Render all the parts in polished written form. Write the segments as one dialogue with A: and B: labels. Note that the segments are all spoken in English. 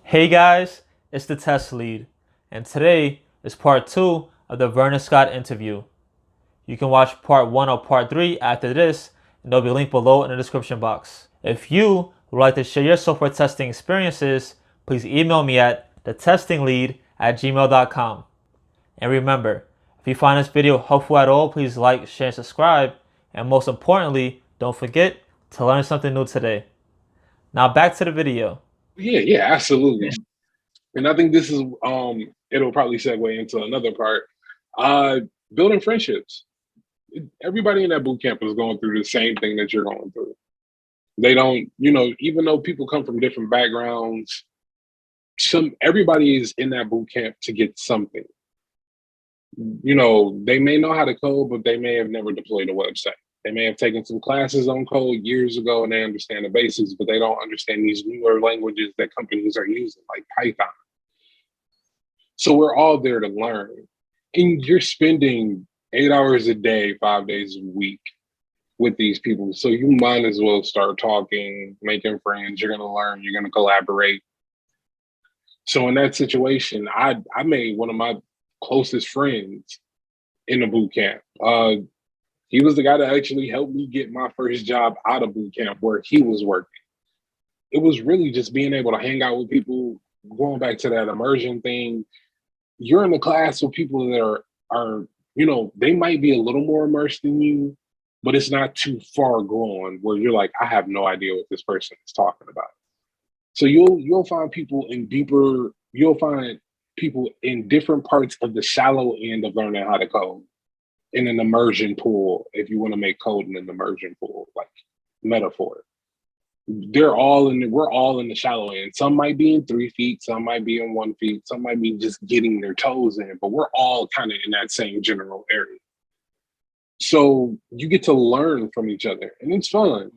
A: Hey guys, it's the test lead, and today is part 2 of the Vernon Scott interview. You can watch part 1 or part 3 after this, and there'll be a link below in the description box. If you would like to share your software testing experiences, please email me at thetestinglead@gmail.com. And remember, if you find this video helpful at all, please like, share, and subscribe. And most importantly, don't forget to learn something new today. Now back to the video.
B: Yeah, absolutely. And I think this is it'll probably segue into another part. Uh Building friendships. Everybody in that boot camp is going through the same thing that you're going through. They don't, even though people come from different backgrounds, everybody is in that boot camp to get something. They may know how to code, but they may have never deployed a website. They may have taken some classes on code years ago and they understand the basics, but they don't understand these newer languages that companies are using, like Python. So we're all there to learn. And you're spending 8 hours a day, 5 days a week with these people. So you might as well start talking, making friends. You're going to learn, you're going to collaborate. So in that situation, I made one of my closest friends in the boot camp. He was the guy that actually helped me get my first job out of boot camp where he was working. It was really just being able to hang out with people, going back to that immersion thing. You're in the class with people that are they might be a little more immersed than you, but it's not too far gone where you're like, I have no idea what this person is talking about. So you'll find people you'll find people in different parts of the shallow end of learning how to code in an immersion pool, if you want to make code in an immersion pool, like metaphor. We're all in the shallow end. Some might be in 3 feet, some might be in 1 feet, some might be just getting their toes in, but we're all kind of in that same general area. So you get to learn from each other and it's fun.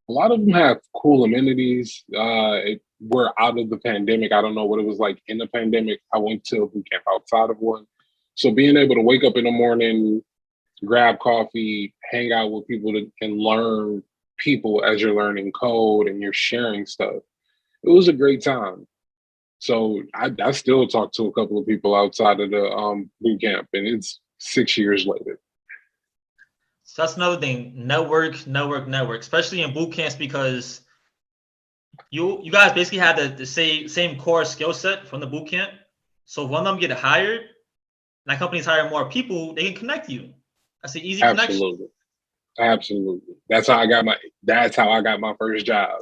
B: A lot of them have cool amenities. We're out of the pandemic. I don't know what it was like in the pandemic. I went to a boot camp outside of one. So being able to wake up in the morning, grab coffee, hang out with people and learn people as you're learning code and you're sharing stuff. It was a great time. So I still talk to a couple of people outside of the boot camp, and it's 6 years later.
A: So that's another thing. Network. Especially in boot camps because you guys basically had the same core skill set from the boot camp. So if one of them get hired, and that company's hiring more people, they can connect you. That's an easy connection.
B: Absolutely, absolutely. That's how I got my first job.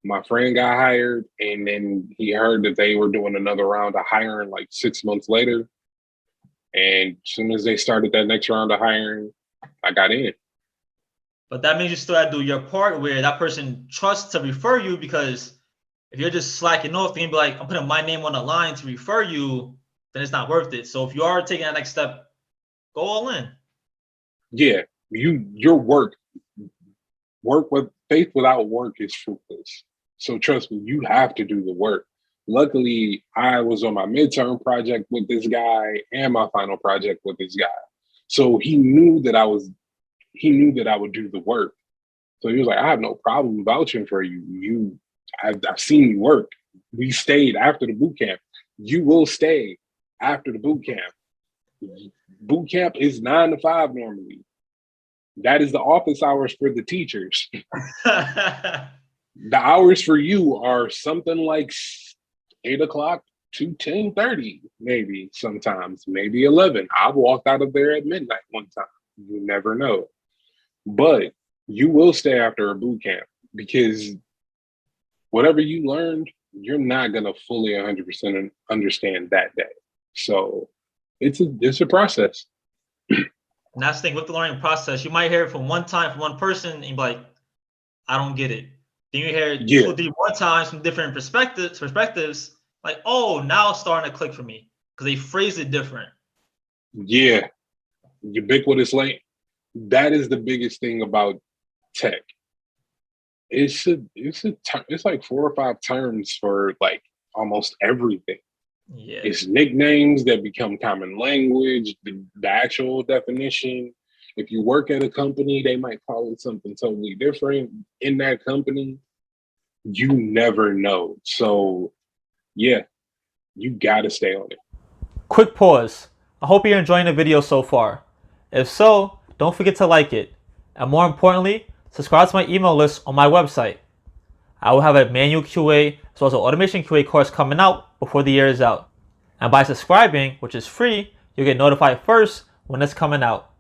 B: My friend got hired, and then he heard that they were doing another round of hiring like 6 months later. And as soon as they started that next round of hiring, I got in.
A: But that means you still have to do your part where that person trusts to refer you, because if you're just slacking off, they can be like, I'm putting my name on the line to refer you, then it's not worth it. So if you are taking that next step, go all in.
B: Yeah, your work with faith without work is fruitless. So trust me, you have to do the work. Luckily, I was on my midterm project with this guy and my final project with this guy. So he knew that I would do the work. So he was like, I have no problem vouching for you. I've seen you work. We stayed after the boot camp. You will stay after the boot camp. Boot camp is 9 to 5 normally. That is the office hours for the teachers. The hours for you are something like 8 o'clock to 10:30, maybe sometimes, maybe 11. I've walked out of there at midnight one time. You never know. But you will stay after a boot camp because whatever you learned, you're not gonna fully 100% understand that day. So it's a process.
A: And that's the thing with the learning process. You might hear it from one time from one person and be like, I don't get it. Then you hear it two
B: Yeah,
A: or three more times from different perspectives, like, oh, now it's starting to click for me because they phrase it different.
B: yeah, ubiquitous lane. That is the biggest thing about tech. It's like 4 or 5 terms for like almost everything.
A: Yeah.
B: It's nicknames that become common language, the actual definition. If you work at a company, they might call it something totally different in that company. you never know. So yeah, you gotta stay on it.
A: Quick pause. I hope you're enjoying the video so far. If so, don't forget to like it. And more importantly, subscribe to my email list on my website. I will have a manual QA as well as an automation QA course coming out before the year is out. And by subscribing, which is free, you'll get notified first when it's coming out.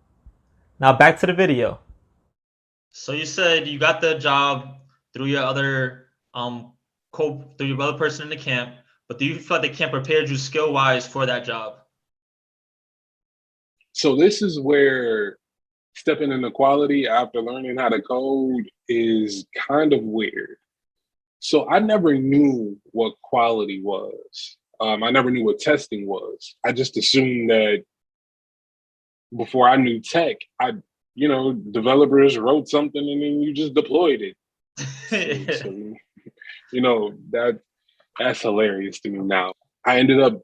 A: Now back to the video. So you said you got the job through your other through your other person in the camp, but do you feel like the camp prepared you skill wise for that job?
B: So this is where stepping into quality after learning how to code is kind of weird. So I never knew what quality was. I never knew what testing was. I just assumed that before I knew tech, developers wrote something and then you just deployed it. So that's hilarious to me now. I ended up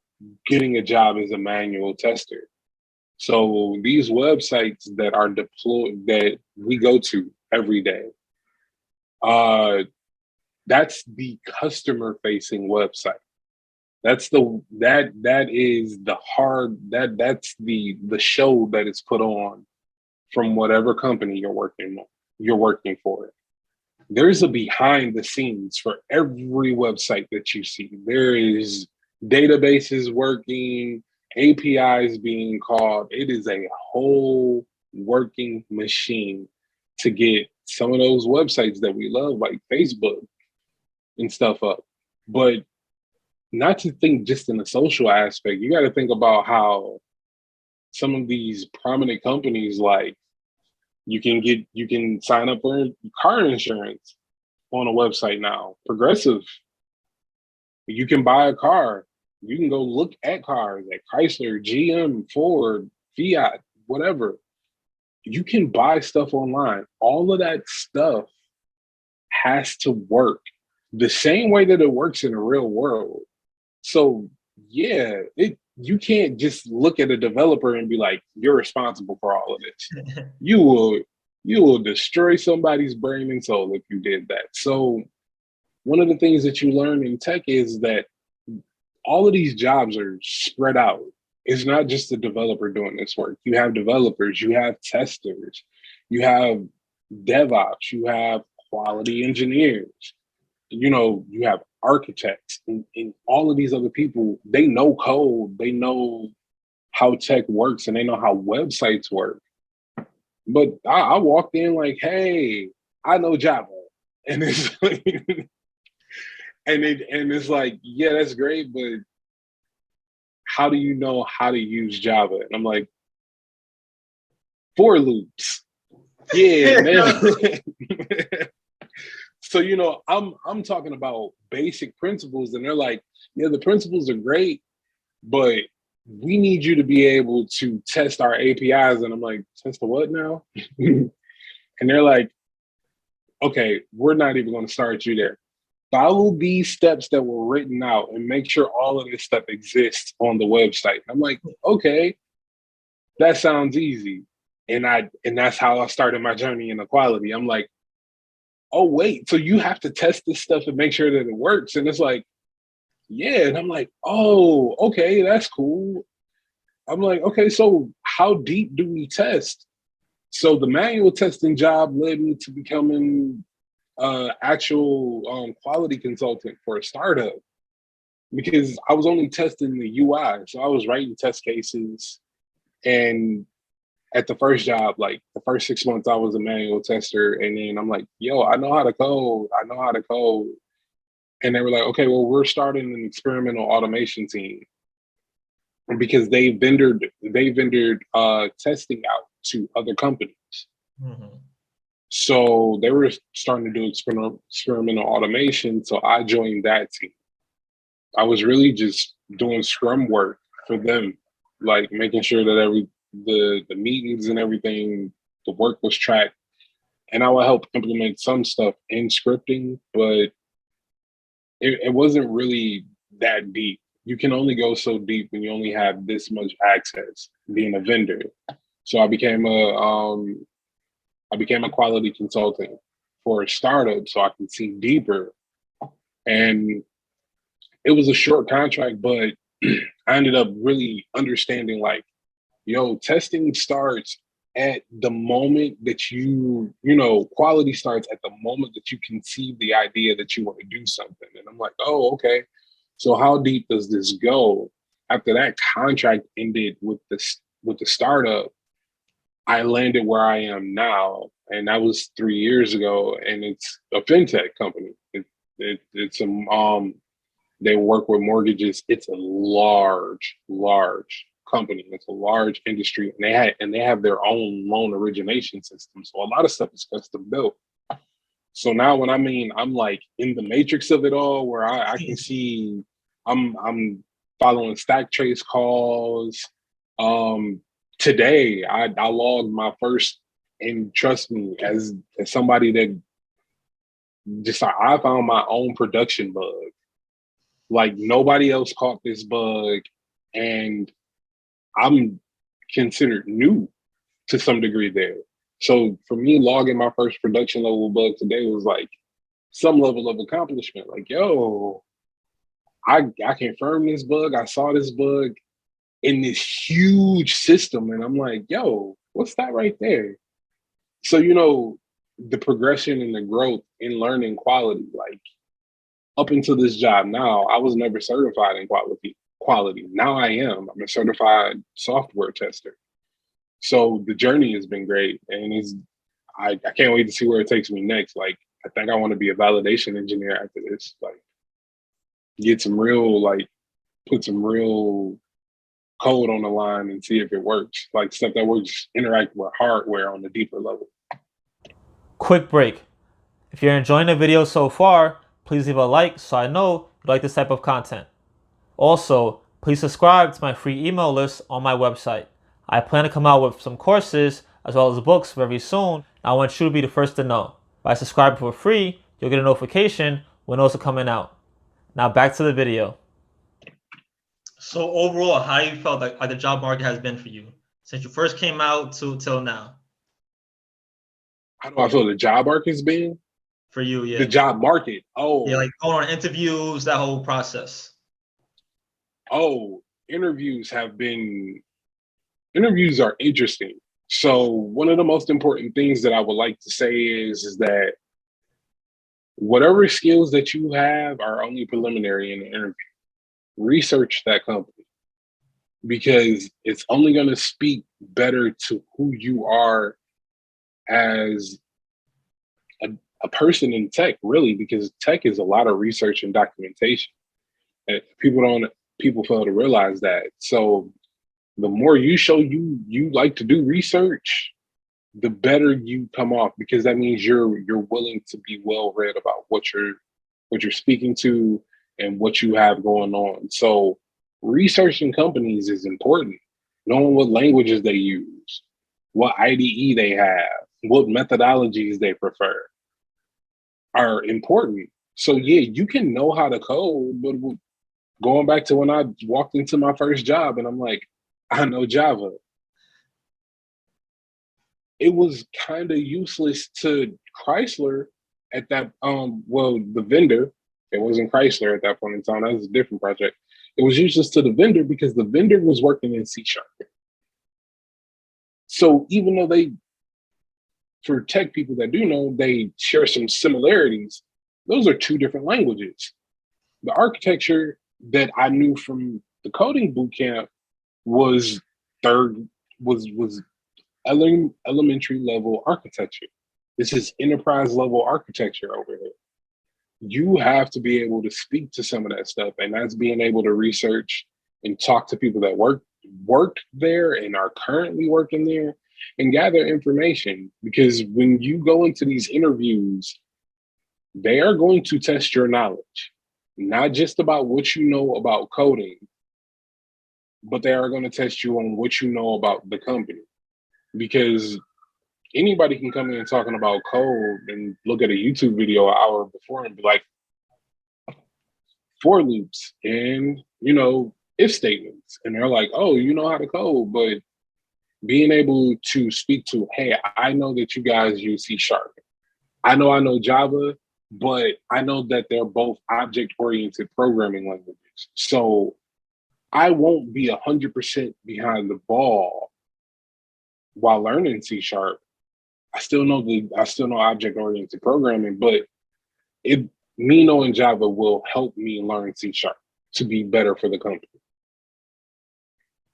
B: getting a job as a manual tester. So these websites that are deployed that we go to every day, that's the customer facing website. That's that is the hard that's the show that is put on from whatever company you're working for. There's a behind the scenes for every website that you see. There is databases working, APIs being called. It is a whole working machine to get some of those websites that we love, like Facebook and stuff up. But not to think just in the social aspect, you got to think about how some of these prominent companies, like you can sign up for car insurance on a website now. Progressive, you can buy a car. You can go look at cars at Chrysler, GM, Ford, Fiat, whatever. You can buy stuff online. All of that stuff has to work the same way that it works in the real world. So yeah, you can't just look at a developer and be like, you're responsible for all of this. You will destroy somebody's brain and soul if you did that. So one of the things that you learn in tech is that all of these jobs are spread out. It's not just the developer doing this work. You have developers, you have testers, you have DevOps, you have quality engineers, you have architects and all of these other people. They know code, they know how tech works, and they know how websites work. But I walked in like, hey, I know Java. And it's like, and it's like, yeah, that's great, but how do you know how to use Java? And I'm like, for loops. Yeah, man. So, I'm talking about basic principles, and they're like, yeah, the principles are great, but we need you to be able to test our APIs. And I'm like, test the what now? And they're like, okay, we're not even going to start you there. Follow these steps that were written out and make sure all of this stuff exists on the website. I'm like, okay, that sounds easy. And that's how I started my journey in equality. I'm like, oh wait, so you have to test this stuff and make sure that it works. And it's like, yeah. And I'm like, oh, okay, that's cool. I'm like, okay, so how deep do we test? So the manual testing job led me to becoming actual quality consultant for a startup, because I was only testing the UI. So I was writing test cases. And at the first job, like the first 6 months, I was a manual tester. And then I'm like, yo, I know how to code. I know how to code. And they were like, okay, well, we're starting an experimental automation team, because they vendored testing out to other companies. Mm-hmm. So they were starting to do experimental automation. So I joined that team. I was really just doing scrum work for them, like making sure that the meetings and everything, the work was tracked. And I would help implement some stuff in scripting, but it wasn't really that deep. You can only go so deep when you only have this much access being a vendor. So I became a quality consultant for a startup, so I can see deeper And it was a short contract, but I ended up really understanding like, yo, testing starts at the moment that quality starts at the moment that you conceive the idea that you want to do something. And I'm like, oh, okay. So how deep does this go? After that contract ended with the startup, I landed where I am now, and that was 3 years ago. And it's a fintech company. It's they work with mortgages. It's a large company. It's a large industry, and they have their own loan origination system. So a lot of stuff is custom built. So now when I'm like in the matrix of it all, where I can see I'm following stack trace calls. Today I logged my first, and trust me, as somebody that just I found my own production bug. Like nobody else caught this bug, and I'm considered new to some degree there. So for me, logging my first production level bug today was like some level of accomplishment. Like, yo, I confirmed this bug. I saw this bug in this huge system, and I'm like, yo, what's that right there? So the progression and the growth in learning quality, like up until this job now, I was never certified in quality. Now I am. I'm a certified software tester. So the journey has been great, and I can't wait to see where it takes me next. Like I think I want to be a validation engineer after this. Like put some real code on the line and see if it works. Like stuff that works, interact with hardware on a deeper level.
A: Quick break. If you're enjoying the video so far, please leave a like so I know you like this type of content. Also, please subscribe to my free email list on my website. I plan to come out with some courses as well as books very soon, and I want you to be the first to know. By subscribing for free, you'll get a notification when those are coming out. Now back to the video. So overall, how you felt like the job market has been for you since you first came out till now?
B: How do I feel the job market has been?
A: For you, yeah.
B: The job market. Oh.
A: Yeah, like going on interviews, that whole process.
B: Oh, interviews are interesting. So one of the most important things that I would like to say is that whatever skills that you have are only preliminary in the interview. Research that company, because it's only going to speak better to who you are as a person in tech, really, because tech is a lot of research and documentation. And people fail to realize that. So the more you show you like to do research, the better you come off, because that means you're willing to be well read about what you're speaking to and what you have going on. So researching companies is important. Knowing what languages they use, what IDE they have, what methodologies they prefer are important. So yeah, you can know how to code, but going back to when I walked into my first job and I'm like, I know Java. It was kind of useless to Chrysler at that, the vendor. It wasn't Chrysler at that point in time. That was a different project. It was useless to the vendor because the vendor was working in C#. So even though for tech people that do know, they share some similarities, those are two different languages. The architecture that I knew from the coding bootcamp was elementary level architecture. This is enterprise level architecture over here. You have to be able to speak to some of that stuff, and that's being able to research and talk to people that worked there and are currently working there and gather information. Because when you go into these interviews, they are going to test your knowledge, not just about what you know about coding, but they are going to test you on what you know about the company. Because anybody can come in talking about code and look at a YouTube video an hour before and be like, for loops and, if statements. And they're like, oh, you know how to code. But being able to speak to, hey, I know that you guys use C#. I know Java. but I know that they're both object-oriented programming languages. So I won't be 100% behind the ball while learning C sharp. I still know object-oriented programming, but it me knowing Java will help me learn C sharp to be better for the company.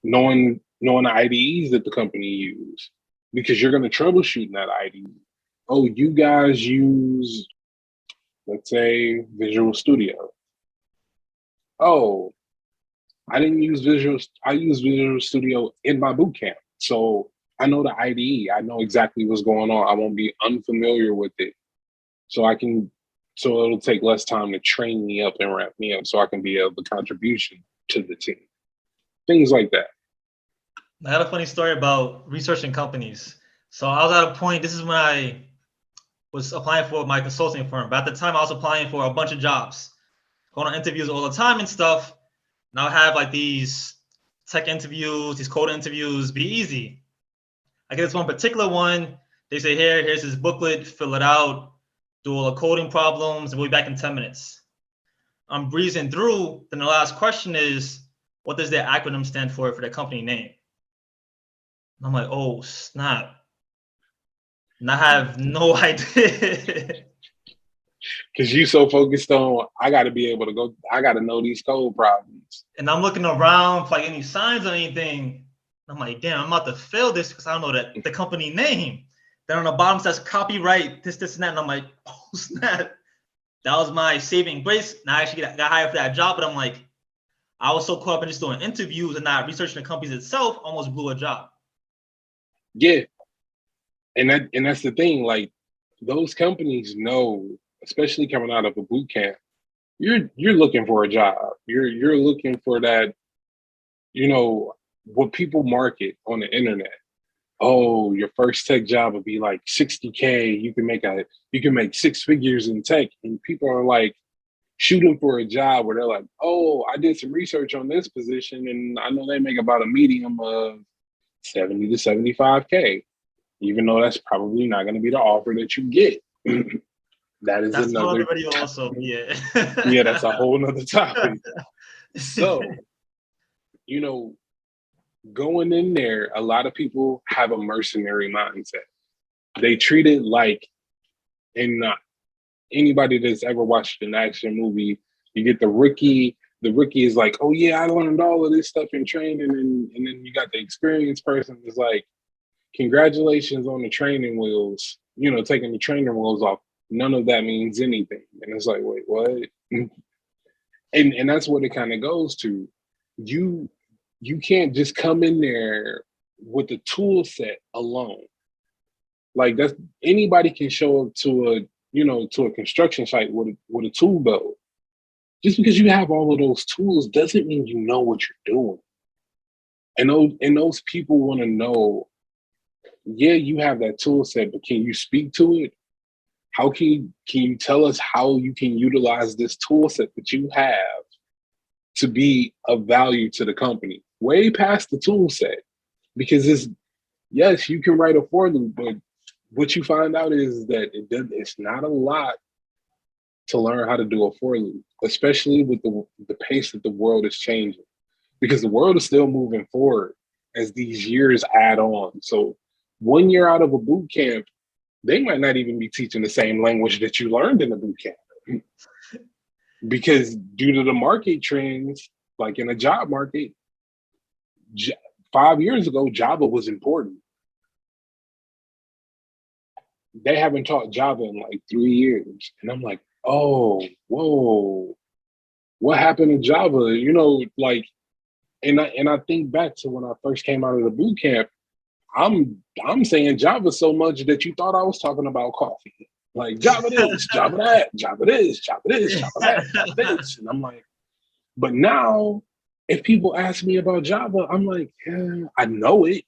B: Knowing the IDEs that the company use, because you're going to troubleshoot in that IDE. Oh, you guys use, let's say, Visual Studio. Oh, I didn't use Visual. I use Visual Studio in my bootcamp, so I know the IDE. I know exactly what's going on. I won't be unfamiliar with it, so I can. So it'll take less time to train me up and ramp me up, so I can be of a contribution to the team. Things like that.
A: I had a funny story about researching companies. So I was at a point, this is when I was applying for my consulting firm. But at the time, I was applying for a bunch of jobs, going on interviews all the time and stuff. Now I have like these tech interviews, these code interviews, be easy. I get this one particular one. They say, here's this booklet, fill it out, do all the coding problems, and we'll be back in 10 minutes. I'm breezing through. Then the last question is, what does their acronym stand for their company name? And I'm like, oh, snap. And I have no idea.
B: Because you so focused on, I got to be able to go, I got to know these code problems.
A: And I'm looking around for like any signs or anything. I'm like, damn, I'm about to fail this because I don't know the company name. Then on the bottom says copyright, this, and that. And I'm like, oh, snap. That was my saving grace. Now I actually got hired for that job, but I'm like, I was so caught up in just doing interviews and not researching the companies itself, almost blew a job.
B: Yeah. And that's the thing, like those companies know, especially coming out of a boot camp, you're looking for a job. You're looking for that, what people market on the internet. Oh, your first tech job would be like 60K. You can make six figures in tech. And people are like shooting for a job where they're like, oh, I did some research on this position and I know they make about a medium of 70 to 75K, even though that's probably not going to be the offer that you get. That's another
A: video also, yeah.
B: Yeah, that's a whole nother topic. So, going in there, a lot of people have a mercenary mindset. They treat it like, and anybody that's ever watched an action movie, you get the rookie. The rookie is like, oh yeah, I learned all of this stuff in training, and then you got the experienced person is like, congratulations on the training wheels, taking the training wheels off. None of that means anything. And it's like, wait, what? And that's what it kind of goes to. You can't just come in there with the tool set alone. Like that's anybody can show up to a construction site with a tool belt. Just because you have all of those tools doesn't mean you know what you're doing. And those people want to know, yeah, you have that tool set, but can you speak to it? How can you tell us how you can utilize this tool set that you have to be of value to the company? Way past the tool set. Because yes, you can write a for loop, but what you find out is that it's not a lot to learn how to do a for loop, especially with the pace that the world is changing. Because the world is still moving forward as these years add on. So 1 year out of a boot camp, they might not even be teaching the same language that you learned in the boot camp. Because due to the market trends, like in a job market, 5 years ago, Java was important. They haven't taught Java in like 3 years. And I'm like, oh, whoa, what happened to Java? And I think back to when I first came out of the boot camp, I'm saying Java so much that you thought I was talking about coffee. Like Java this, Java that, Java this, Java this, Java that, Java this. And I'm like, but now if people ask me about Java, I'm like, yeah, I know it.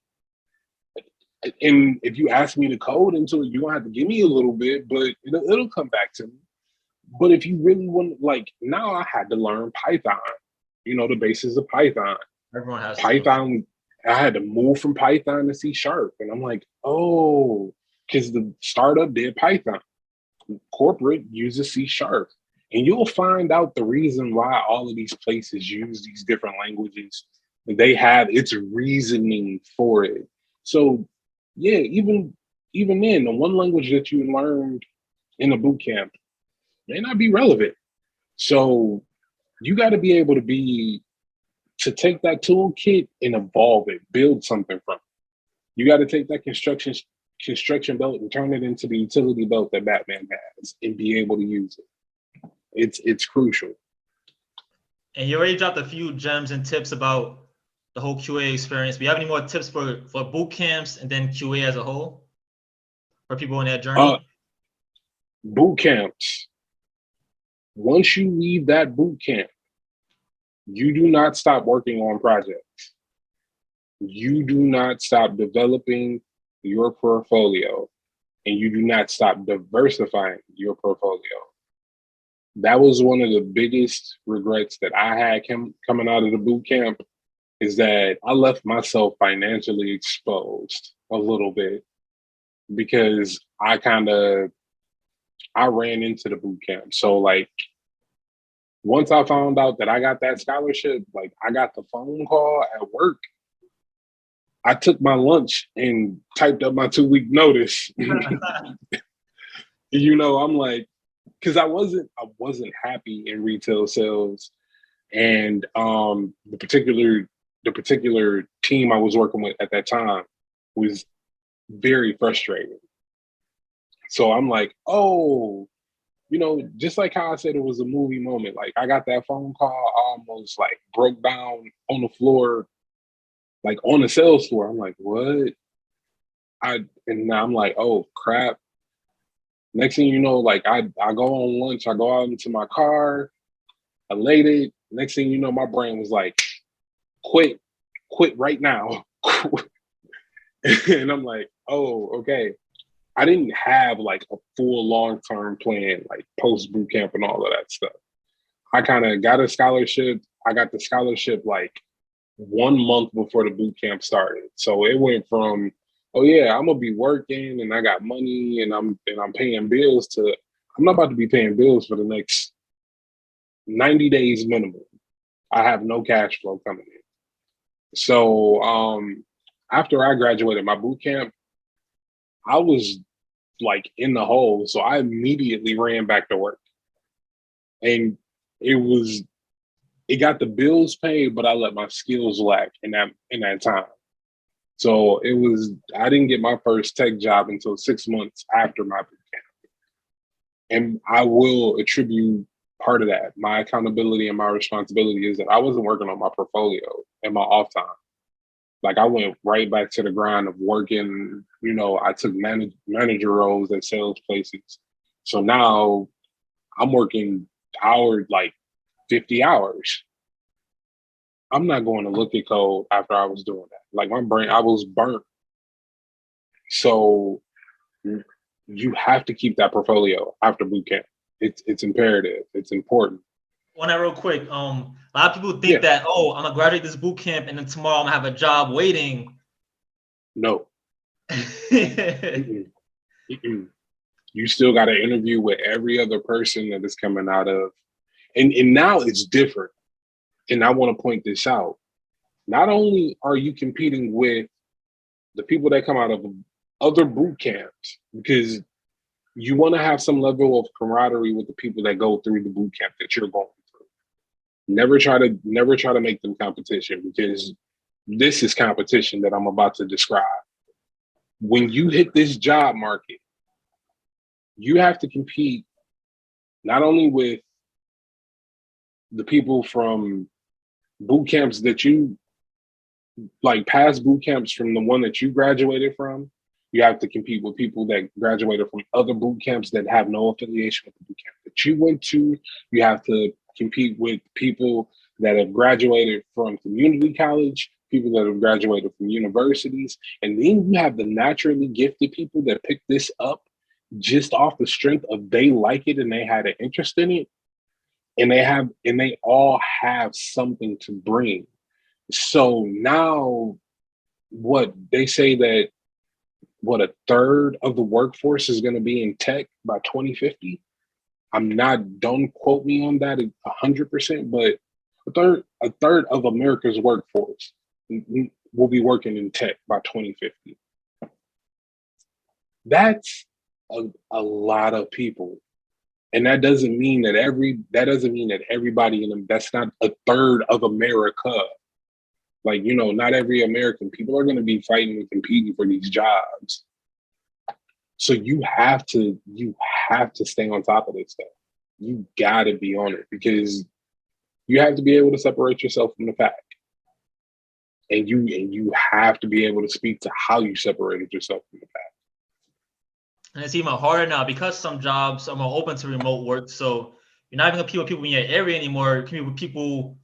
B: And if you ask me to code into it, you're gonna have to give me a little bit, but it'll come back to me. But if you really want, like now I had to learn Python, the basis of Python.
A: Everyone has
B: Python. I had to move from Python to C sharp. And I'm like, oh, because the startup did Python. Corporate uses C sharp. And you'll find out the reason why all of these places use these different languages. They have its reasoning for it. So yeah, even then, the one language that you learned in a boot camp may not be relevant. So you got to be able to take that toolkit and evolve it, build something from it. You got to take that construction belt and turn it into the utility belt that Batman has and be able to use it. It's crucial.
A: And you already dropped a few gems and tips about the whole QA experience. Do you have any more tips for boot camps and then QA as a whole for people in their journey?
B: Boot camps. Once you leave that boot camp, you do not stop working on projects. You do not stop developing your portfolio, and you do not stop diversifying your portfolio. That was one of the biggest regrets that I had coming out of the boot camp, is that I left myself financially exposed a little bit because I ran into the boot camp. So like once I found out that I got that scholarship, like I got the phone call at work. I took my lunch and typed up my 2-week notice. I'm like, because I wasn't happy in retail sales, and the particular team I was working with at that time was very frustrating. So I'm like, oh, just like how I said it was a movie moment. Like I got that phone call, I almost like broke down on the floor, like on the sales floor. I'm like, what? And now I'm like, oh crap. Next thing you know, like I go on lunch, I go out into my car, I laid it. Next thing you know, my brain was like, quit right now. And I'm like, oh, okay. I didn't have like a full long-term plan, like post boot camp and all of that stuff. I kind of got a scholarship. I got the scholarship like 1 month before the boot camp started. So it went from, oh yeah, I'm gonna be working and I got money and I'm paying bills, to I'm not about to be paying bills for the next 90 days minimum. I have no cash flow coming in. So after I graduated my boot camp, I was like in the hole. So I immediately ran back to work. And it got the bills paid, but I let my skills lack in that time. So I didn't get my first tech job until 6 months after my boot camp. And I will attribute part of that. My accountability and my responsibility is that I wasn't working on my portfolio in my off time. Like I went right back to the grind of working. I took manager roles at sales places. So now I'm working hours, like 50 hours. I'm not going to look at code after I was doing that. Like my brain, I was burnt. So you have to keep that portfolio after boot camp. It's imperative. It's important.
A: On that real quick, a lot of people think that, oh, I'm gonna graduate this boot camp and then tomorrow I'm gonna have a job waiting.
B: No. Mm-mm. Mm-mm. You still got to interview with every other person that is coming out of, and now it's different. And I want to point this out. Not only are you competing with the people that come out of other boot camps, because you want to have some level of camaraderie with the people that go through the boot camp that you're going through. Never try to make them competition, because this is competition that I'm about to describe. When you hit this job market, you have to compete not only with the people from boot camps that you like, past boot camps from the one that you graduated from. You have to compete with people that graduated from other boot camps that have no affiliation with the boot camp that you went to. You have to compete with people that have graduated from community college, people that have graduated from universities. And then you have the naturally gifted people that pick this up just off the strength of they like it and they had an interest in it. And they all have something to bring. So now what they say that what, a third of the workforce is going to be in tech by 2050. Don't quote me on that 100%, but a third of America's workforce will be working in tech by 2050. That's a lot of people. And that doesn't mean that everybody in them, that's not a third of America. Like, not every American, people are going to be fighting and competing for these jobs. So you have to stay on top of this stuff. You got to be on it, because you have to be able to separate yourself from the pack. And you have to be able to speak to how you separated yourself from the pack.
A: And it's even harder now because some jobs are more open to remote work. So you're not even competing with people in your area anymore. You're competing with people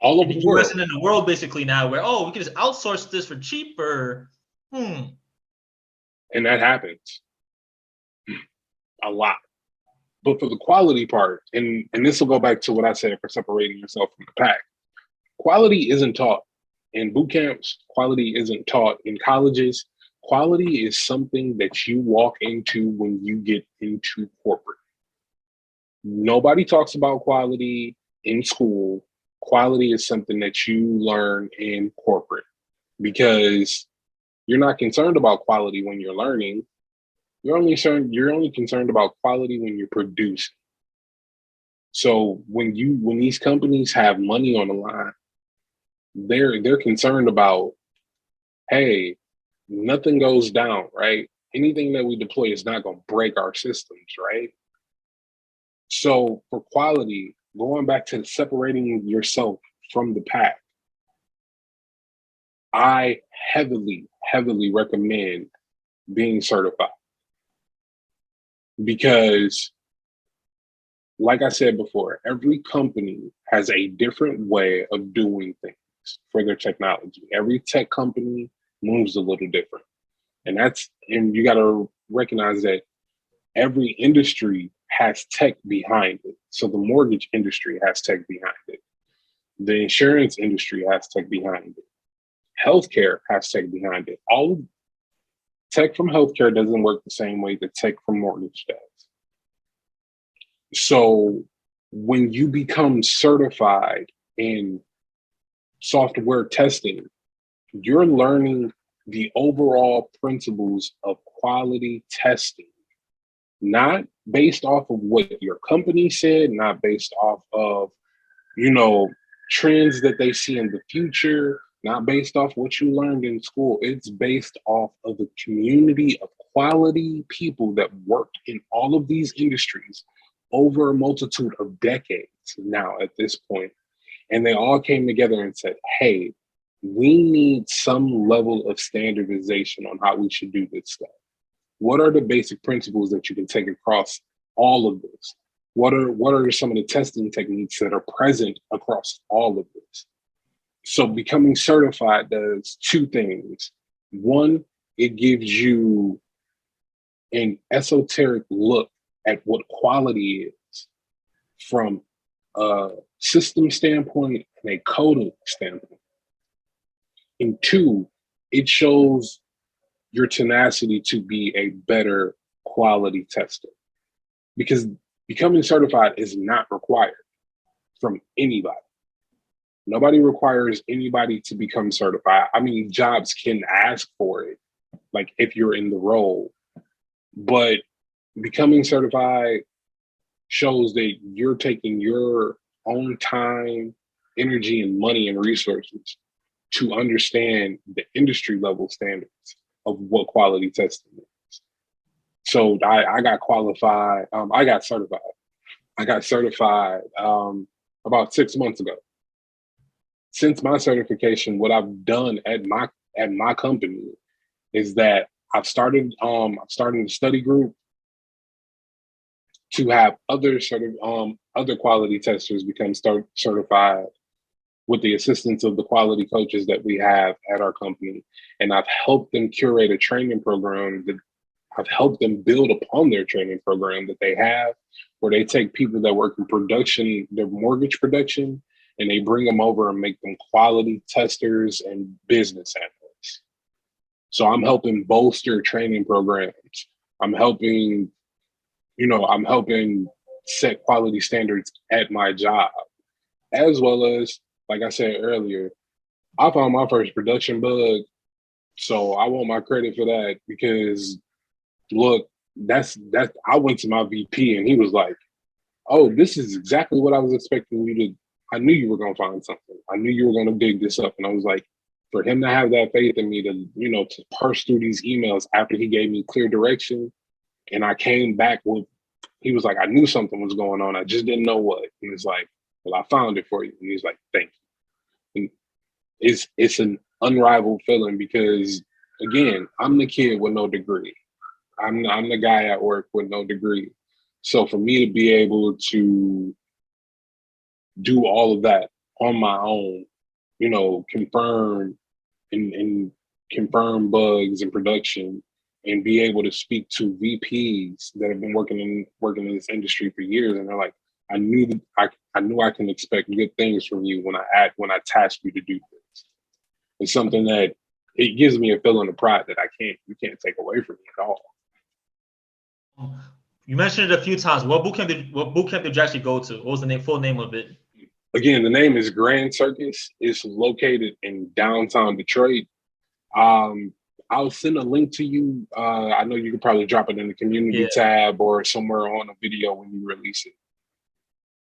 B: all
A: in
B: over
A: the
B: the world.
A: US and in the world basically now, where, we can just outsource this for cheaper.
B: And that happens a lot. But for the quality part, and this will go back to what I said for separating yourself from the pack. Quality isn't taught in boot camps. Quality isn't taught in colleges. Quality is something that you walk into when you get into corporate. Nobody talks about quality in school. Quality is something that you learn in corporate, because you're not concerned about quality when you're learning. You're only concerned about quality when you're producing. So when these companies have money on the line, they're concerned about, hey, nothing goes down, right? Anything that we deploy is not going to break our systems, right? So for quality, going back to separating yourself from the pack, I heavily, heavily recommend being certified. Because, like I said before, every company has a different way of doing things for their technology. Every tech company moves a little different. And you got to recognize that every industry has tech behind it. So the mortgage industry has tech behind it. The insurance industry has tech behind it. Healthcare has tech behind it. All tech from healthcare doesn't work the same way that tech from mortgage does. So when you become certified in software testing, you're learning the overall principles of quality testing, not based off of what your company said, not based off of, trends that they see in the future, not based off what you learned in school. It's based off of the community of quality people that worked in all of these industries over a multitude of decades now at this point. And they all came together and said, hey, we need some level of standardization on how we should do this stuff. What are the basic principles that you can take across all of this? What are some of the testing techniques that are present across all of this? So becoming certified does two things. One, it gives you an esoteric look at what quality is from a system standpoint and a coding standpoint. And two, it shows your tenacity to be a better quality tester, because becoming certified is not required from anybody. Nobody requires anybody to become certified. I mean, jobs can ask for it, like if you're in the role, but becoming certified shows that you're taking your own time, energy, and money and resources to understand the industry level standards of what quality testing is. So I got qualified. I got certified. About 6 months ago. Since my certification, what I've done at my company is that I've started a study group to have other quality testers become certified with the assistance of the quality coaches that we have at our company. And I've helped them curate a training program that I've helped them build upon their training program that they have, where they take people that work in production, their mortgage production, and they bring them over and make them quality testers and business analysts. So I'm helping bolster training programs. I'm helping, I'm helping set quality standards at my job, as well as, like I said earlier, I found my first production bug. So I want my credit for that because look, that's that I went to my VP and he was like, "Oh, this is exactly what I was expecting you to. I knew you were gonna find something. I knew you were gonna dig this up." And I was like, for him to have that faith in me to, to parse through these emails after he gave me clear direction, and I came back with, he was like, "I knew something was going on. I just didn't know what." And it's like, "Well, I found it for you." And he's like, "Thank you." And it's an unrivaled feeling because again, I'm the kid with no degree. I'm the guy at work with no degree. So for me to be able to do all of that on my own, confirm and confirm bugs in production and be able to speak to VPs that have been working in this industry for years, and they're like, I knew I can expect good things from you when I task you to do this. It's something that it gives me a feeling of pride that you can't take away from me at all.
A: You mentioned it a few times. What boot camp did you actually go to? What was the full name of it?
B: Again, the name is Grand Circus. It's located in downtown Detroit. I'll send a link to you. I know you could probably drop it in the community tab or somewhere on a video when you release it.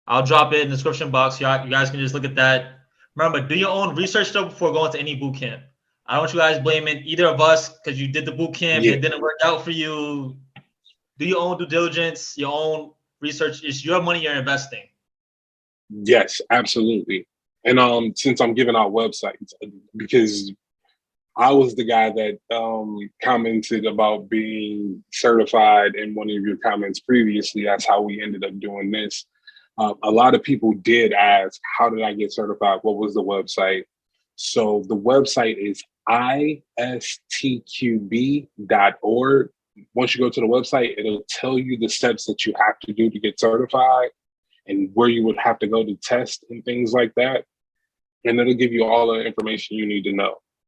A: I'll drop it in the description box. You guys can just look at that. Remember, do your own research though before going to any boot camp. I don't want you guys blaming either of us because you did the boot camp and it didn't work out for you. Do your own due diligence, your own research. It's your money you're investing.
B: Yes, absolutely. And since I'm giving out websites, because I was the guy that commented about being certified in one of your comments previously. That's how we ended up doing this. A lot of people did ask, how did I get certified? What was the website? So the website is istqb.org. Once you go to the website, it'll tell you the steps that you have to do to get certified and where you would have to go to test and things like that. And it'll give you all the information you need to know.